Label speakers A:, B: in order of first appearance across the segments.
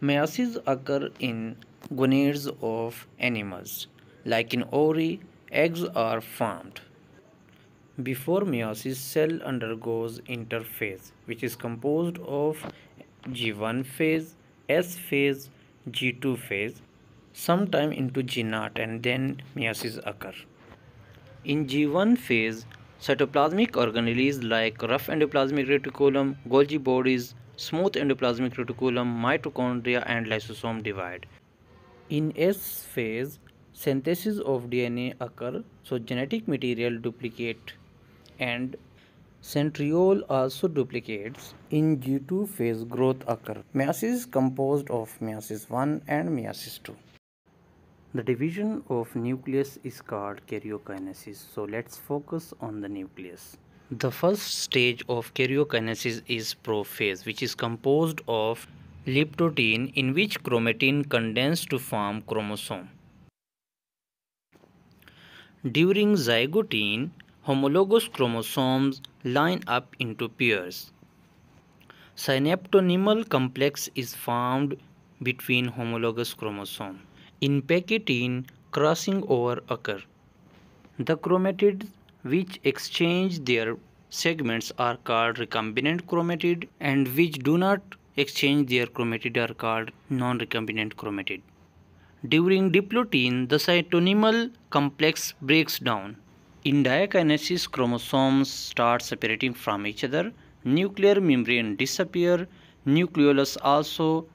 A: Meiosis occur in gonads of animals. Like in ovary, eggs are formed. Before meiosis, cell undergoes interphase, which is composed of G1 phase, S phase, G2 phase, sometime into G0, and then meiosis occur. In G1 phase, cytoplasmic organelles like rough endoplasmic reticulum, Golgi bodies, smooth endoplasmic reticulum, mitochondria, and lysosome divide. In S phase, synthesis of DNA occur, so genetic material duplicate and centriole also duplicates. In G2 phase, growth occur. Meiosis is composed of meiosis I and meiosis II. The division of nucleus is called karyokinesis. So let's focus on the nucleus. The first stage of karyokinesis is prophase, which is composed of liptoden in which chromatin condense to form chromosome. During zygotene, homologous chromosomes line up into pairs. Synaptonymal complex is formed between homologous chromosomes. In pachytene, crossing over occur. The chromatids which exchange their segments are called recombinant chromatid, and which do not exchange their chromatid are called non-recombinant chromatid. During diplotene, the cytonymal complex breaks down. In diakinesis, chromosomes start separating from each other, nuclear membrane disappear, nucleolus also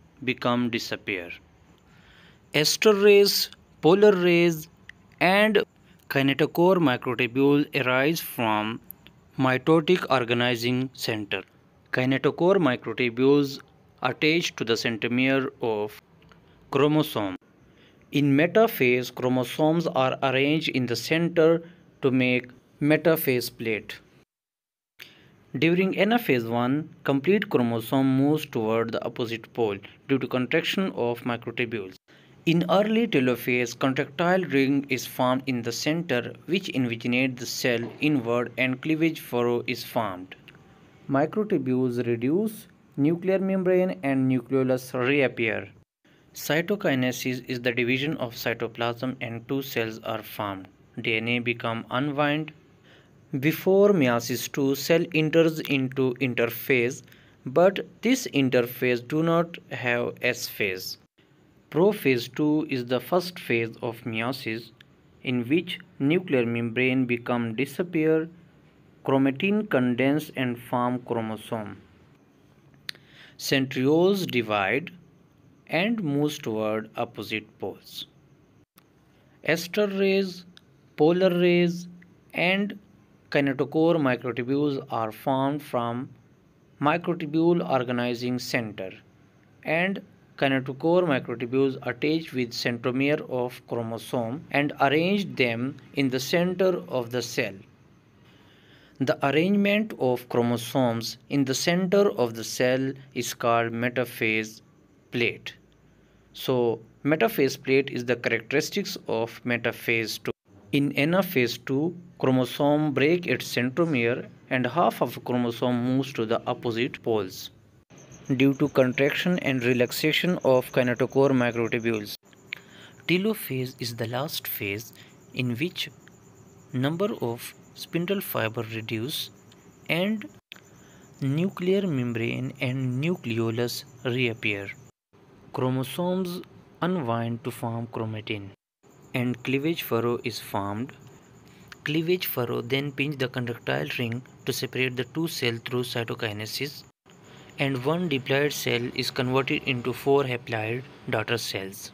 A: disappear. Ester rays, polar rays, and kinetochore microtubules arise from mitotic organizing center. Kinetochore microtubules attach to the centromere of chromosome. In metaphase, chromosomes are arranged in the center to make metaphase plate. During Anaphase I, complete chromosome moves toward the opposite pole due to contraction of microtubules. In early telophase, contractile ring is formed in the center which invaginates the cell inward and cleavage furrow is formed. Microtubules reduce, nuclear membrane and nucleolus reappear. Cytokinesis is the division of cytoplasm and two cells are formed. DNA become unwound. Before meiosis II, cell enters into interphase, but this interphase do not have S phase. Prophase II is the first phase of meiosis in which nuclear membrane disappear, chromatin condense and form chromosome. Centrioles divide and moves toward opposite poles. Ester rays, polar rays, and kinetochore microtubules are formed from microtubule organizing center, and kinetochore microtubules attach with centromere of chromosome and arrange them in the center of the cell. The arrangement of chromosomes in the center of the cell is called metaphase plate. So, metaphase plate is the characteristics of metaphase II. In Anaphase II, chromosome break its centromere and half of chromosome moves to the opposite poles due to contraction and relaxation of kinetochore microtubules. Telophase is the last phase in which number of spindle fiber reduce and nuclear membrane and nucleolus reappear. Chromosomes unwind to form chromatin and cleavage furrow is formed. Cleavage furrow then pinch the contractile ring to separate the two cells through cytokinesis, and one diploid cell is converted into 4 haploid daughter cells.